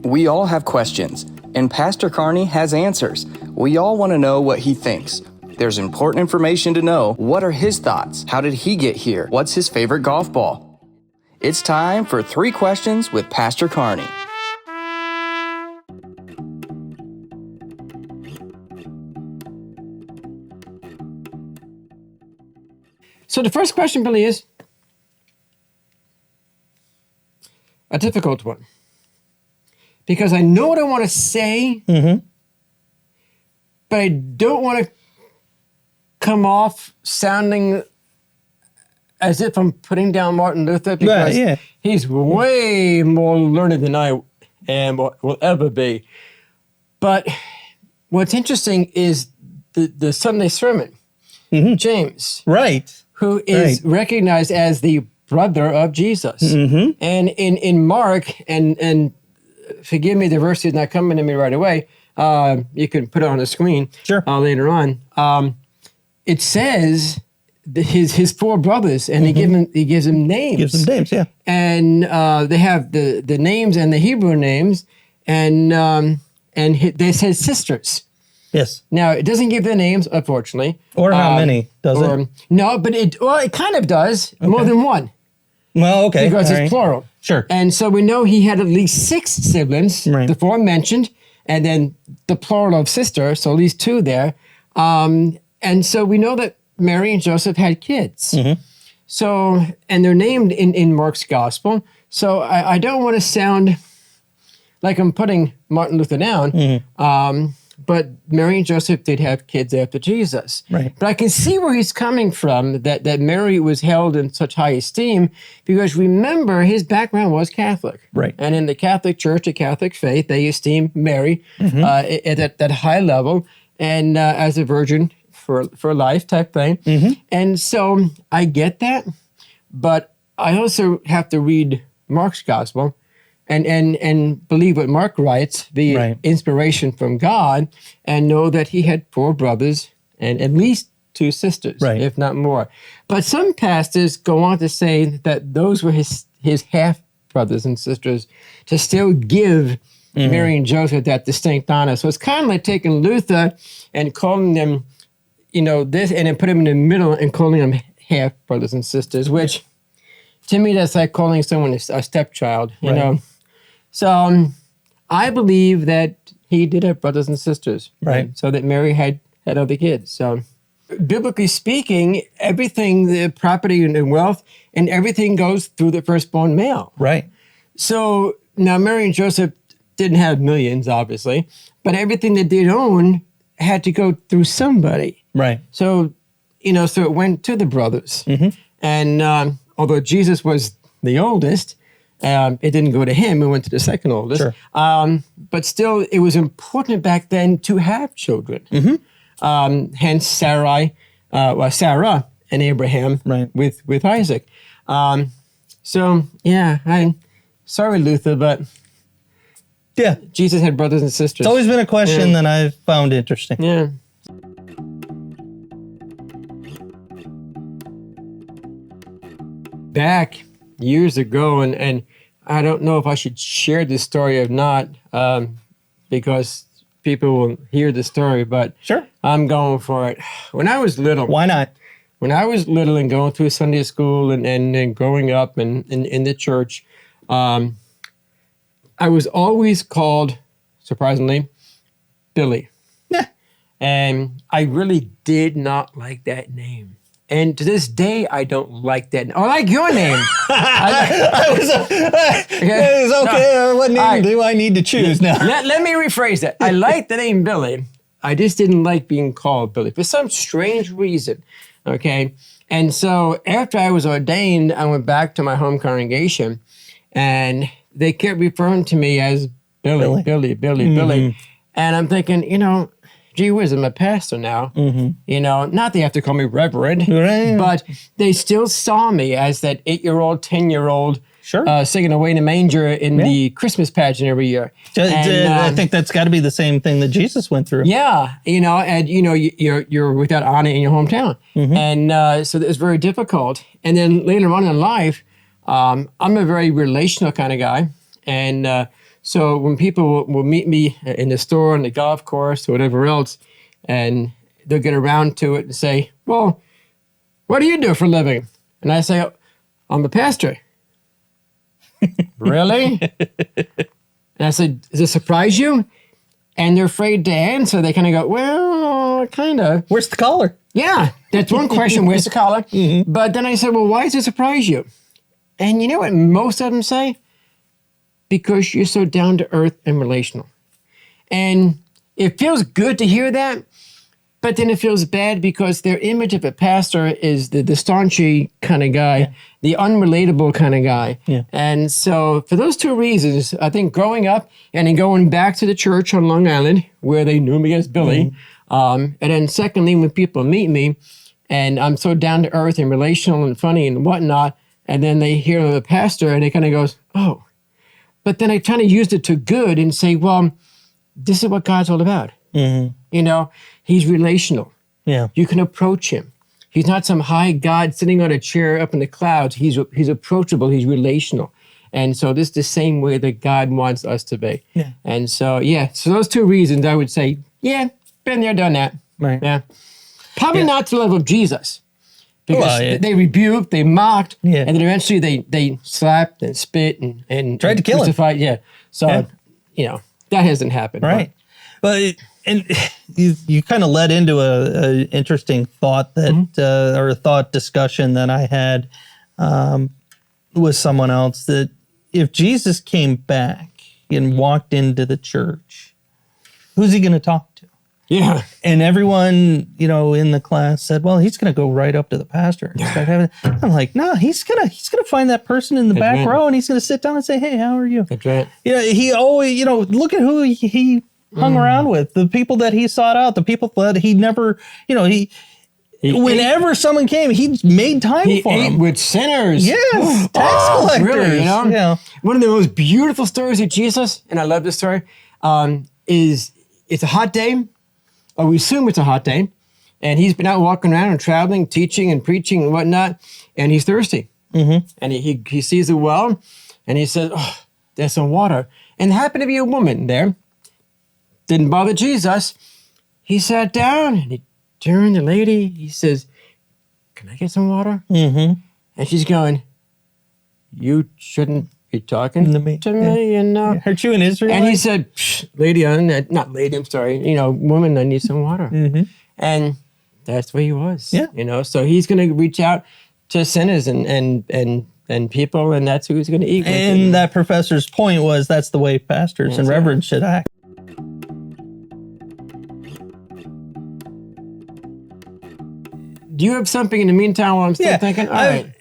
We all have questions, and Pastor Carney has answers. We all want to know what he thinks. There's important information to know. What are his thoughts? How did he get here? What's his favorite golf ball? It's time for 3 Questions with Pastor Carney. So the first question, Billy, is a difficult one. Because I know what I want to say, but I don't want to come off sounding as if I'm putting down Martin Luther, because he's way more learned than I am or will ever be. But what's interesting is the Sunday sermon, James, who is recognized as the brother of Jesus. And in Mark, and forgive me, the verse is not coming to me right away. You can put it on the screen later on. It says his 4 brothers, and he gives them names. Gives them names, yeah. And they have the names and the Hebrew names, and they said sisters. Yes. Now, it doesn't give their names, unfortunately. Or how many, does it? No, but it kind of does. Okay. More than one. Well, okay. Because it's plural. Sure. And so we know he had at least 6 siblings, the 4 mentioned, and then the plural of sister, so at least 2 there. And so we know that Mary and Joseph had kids. So, and they're named in Mark's gospel. So I don't want to sound like I'm putting Martin Luther down. But Mary and Joseph did have kids after Jesus. But I can see where he's coming from, that Mary was held in such high esteem, because remember, his background was Catholic. And in the Catholic Church, the Catholic faith, they esteem Mary at that high level, and as a virgin for life type thing. And so I get that, but I also have to read Mark's gospel and believe what Mark writes, the inspiration from God, and know that he had 4 brothers and at least 2 sisters, if not more. But some pastors go on to say that those were his half brothers and sisters, to still give Mary and Joseph that distinct honor. So it's kind of like taking Luther and calling them, this, and then put them in the middle and calling them half brothers and sisters, which to me, that's like calling someone a stepchild, you know. So I believe that he did have brothers and sisters, so that Mary had other kids. So biblically speaking, everything, the property and wealth and everything goes through the firstborn male. So now Mary and Joseph didn't have millions, obviously, but everything that they owned had to go through somebody. So, so it went to the brothers. And although Jesus was the oldest, it didn't go to him. It went to the second oldest. But still, it was important back then to have children. Hence Sarah and Abraham with Isaac. So, sorry, Luther, but Jesus had brothers and sisters. It's always been a question that I've found interesting. Back years ago, and I don't know if I should share this story or not, because people will hear the story, but I'm going for it. When I was little. Why not? When I was little and going through Sunday school and growing up and in the church, I was always called, surprisingly, Billy. And I really did not like that name. And to this day, I don't like that. I like your name. It's okay. What name do I need to choose now? Let me rephrase that. I like the name Billy. I just didn't like being called Billy for some strange reason. Okay. And so after I was ordained, I went back to my home congregation, and they kept referring to me as Billy. And I'm thinking, gee whiz, I'm a pastor now. Not they have to call me reverend, but they still saw me as that 8-year-old, 10-year-old singing Away in the Manger in the Christmas pageant every year. I think that's got to be the same thing that Jesus went through. You're without honor in your hometown. And so it was very difficult. And then later on in life, I'm a very relational kind of guy. And So when people will meet me in the store, on the golf course, or whatever else, and they'll get around to it and say, well, what do you do for a living? And I say, I'm a pastor. Really? And I said, does it surprise you? And they're afraid to answer. They kind of go, well, kind of. Where's the collar? Yeah, that's one question. Where's the collar? Mm-hmm. But then I said, well, why does it surprise you? And you know what most of them say? Because you're so down to earth and relational. And it feels good to hear that, but then it feels bad because their image of a pastor is the staunchy kind of guy, the unrelatable kind of guy. Yeah. And so for those two reasons, I think growing up and then going back to the church on Long Island where they knew me as Billy, and then secondly, when people meet me and I'm so down to earth and relational and funny and whatnot, and then they hear the pastor and they kind of goes, oh. But then I kind of used it to good and say, well, this is what God's all about. Mm-hmm. You know, he's relational. Yeah. You can approach him. He's not some high God sitting on a chair up in the clouds. He's approachable. He's relational. And so this is the same way that God wants us to be. Yeah. And so, so those two reasons I would say, yeah, been there, done that. Right. Yeah. Probably not to the level of Jesus. Because they rebuked, they mocked, and then eventually they slapped and spit and tried to kill him. Yeah. So, you know, that hasn't happened. Right. But and you kind of led into a interesting thought that or a thought discussion that I had with someone else, that if Jesus came back and walked into the church, who's he going to talk to? Yeah. And everyone, you know, in the class said, well, he's going to go right up to the pastor and start having. I'm like, no, he's going to find that person in the back row and he's going to sit down and say, hey, how are you? That's right. You know, he always, you know, look at who he hung around with, the people that he sought out, the people that he never, you know, whenever someone came, he made time for them. He ate with sinners. Yes, tax collectors. Really, you know? Yeah. One of the most beautiful stories of Jesus, and I love this story, is it's a hot day, or we assume it's a hot day, and he's been out walking around and traveling, teaching and preaching and whatnot, and he's thirsty. Mm-hmm. And he sees a well, and he says, oh, there's some water. And there happened to be a woman there. Didn't bother Jesus. He sat down, and he turned to the lady. He says, can I get some water? Mm-hmm. And she's going, you shouldn't be talking to me. And aren't you in Israel? And he said, lady, not lady, I'm sorry, you know, woman, I need some water. Mm-hmm. And that's where he was. Yeah. You know, so he's going to reach out to sinners and people, and that's who he's going to eat with. And that professor's point was that's the way pastors and reverends should act. Do you have something in the meantime while I'm still thinking? All right.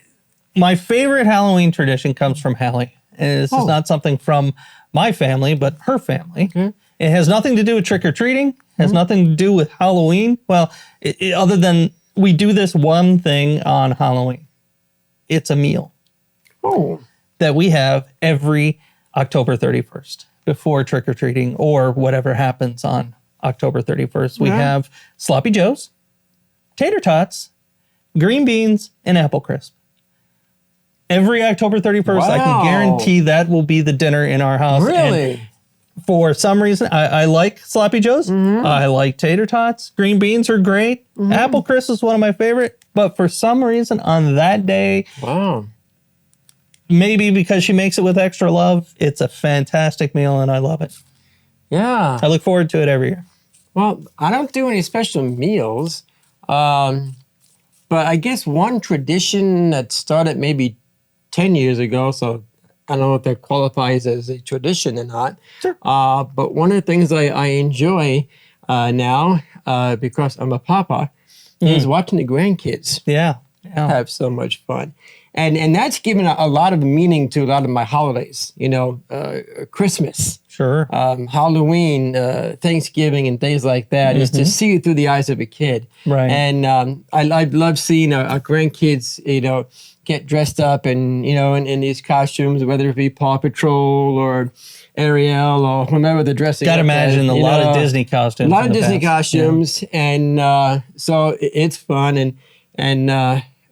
My favorite Halloween tradition comes from Hallie. And this is not something from my family, but her family. Okay. It has nothing to do with trick-or-treating. Has nothing to do with Halloween. Well, other than we do this one thing on Halloween. It's a meal. Oh. That we have every October 31st before trick-or-treating or whatever happens on October 31st. We have sloppy joes, tater tots, green beans, and apple crisp. Every October 31st, I can guarantee that will be the dinner in our house. Really? And for some reason, I like sloppy joes. Mm-hmm. I like tater tots. Green beans are great. Mm-hmm. Apple crisp is one of my favorite. But for some reason, on that day, maybe because she makes it with extra love, it's a fantastic meal, and I love it. Yeah. I look forward to it every year. Well, I don't do any special meals. But I guess one tradition that started maybe 10 years ago, so I don't know if that qualifies as a tradition or not. Sure. But one of the things I enjoy now, because I'm a papa, is watching the grandkids. Yeah. Have so much fun. And that's given a lot of meaning to a lot of my holidays, you know, Christmas. Sure. Halloween, Thanksgiving, and things like that, is to see it through the eyes of a kid. Right. And I love seeing our grandkids, you know, get dressed up and, you know, in these costumes, whether it be Paw Patrol or Ariel or whomever they're dressing up. Got to imagine a lot of Disney costumes. A lot of Disney costumes. And so it's fun. And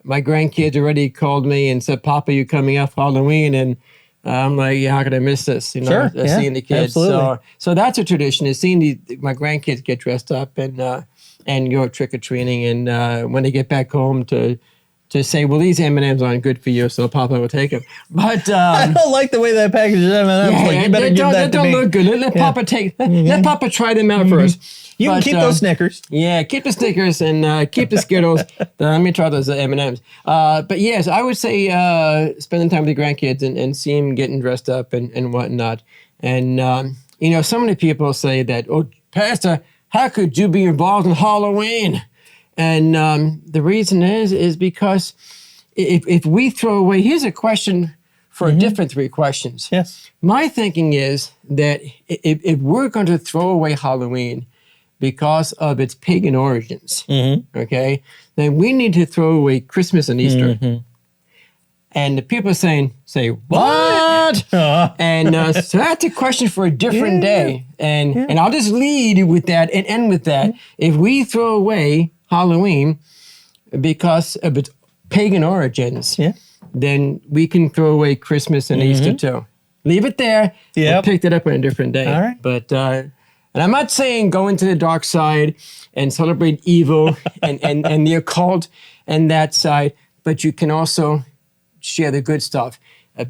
my grandkids already called me and said, Papa, you coming up for Halloween? And I'm like, yeah, how could I miss this? You know, Sure, yeah, seeing the kids. absolutely. So that's a tradition, is seeing my grandkids get dressed up and go trick or treating, and when they get back home to say, well, these M&Ms aren't good for you, so Papa will take them. But I don't like the way that package is. You better give that to don't me. look good. Let Papa let Papa try them out first. You can keep those Snickers. Yeah, keep the Snickers and keep the Skittles. Let me try those M&Ms. But yes, I would say spending time with the grandkids and seeing them getting dressed up and whatnot. And, so many people say that, oh, Pastor, how could you be involved in Halloween? And the reason is because if we throw away, here's a question for a different three questions. Yes. My thinking is that if we're going to throw away Halloween because of its pagan origins, okay, then we need to throw away Christmas and Easter. And the people say, what? And so that's a question for a different day. And I'll just lead with that and end with that. If we throw away Halloween because of its pagan origins, then we can throw away Christmas and Easter too. Leave it there. We'll pick that up on a different day. All right. But and I'm not saying go into the dark side and celebrate evil and the occult and that side, but you can also share the good stuff.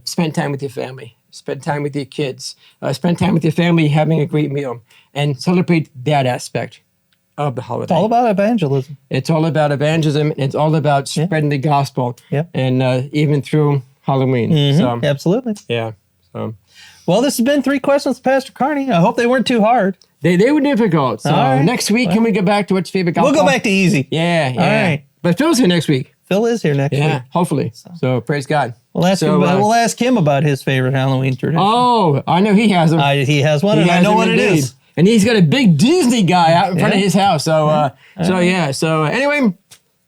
Spend time with your family. Spend time with your kids. Spend time with your family having a great meal and celebrate that aspect of the holiday. It's all about evangelism. It's all about evangelism. It's all about spreading the gospel. And even through Halloween. So, Absolutely. yeah. So. Well, this has been 3 Questions with Pastor Carney. I hope they weren't too hard. They were difficult. So right. next week, can we go back to what's your favorite gospel? We'll go back to easy. Yeah. All right. But Phil's here next week. Phil is here next Yeah, week. hopefully. So praise God. We'll ask him about his favorite Halloween tradition. Oh, I know he has them. He has one, and I know what it is. And he's got a big Disney guy out in front of his house. So, So anyway,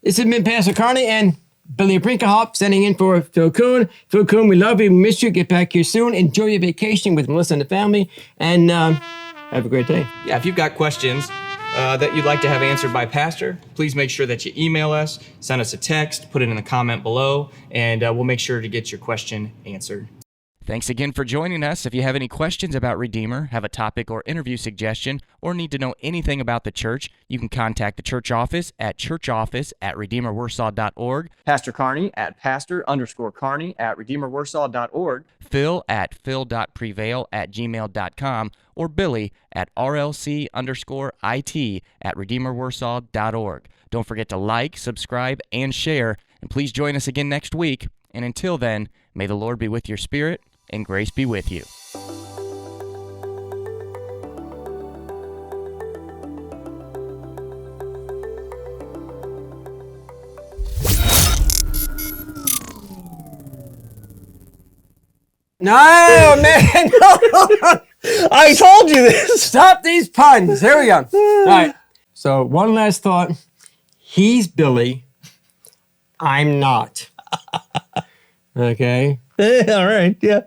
this has been Pastor Carney and Billy Brinkerhoff sending in for Phil Kuhn. Phil Kuhn, we love you. We miss you. Get back here soon. Enjoy your vacation with Melissa and the family. And have a great day. Yeah, if you've got questions that you'd like to have answered by Pastor, please make sure that you email us, send us a text, put it in the comment below, and we'll make sure to get your question answered. Thanks again for joining us. If you have any questions about Redeemer, have a topic or interview suggestion, or need to know anything about the church, you can contact the church office at churchoffice@redeemerwarsaw.org, Pastor Carney at pastor_Carney at redeemerwarsaw.org, Phil at phil.prevail@gmail.com, or Billy at rlc_it@redeemerwarsaw.org. Don't forget to like, subscribe, and share, and please join us again next week. And until then, may the Lord be with your spirit, and grace be with you. No, man. I told you this. Stop these puns. Here we go. All right. So one last thought. He's Billy. I'm not. Okay. All right. Yeah.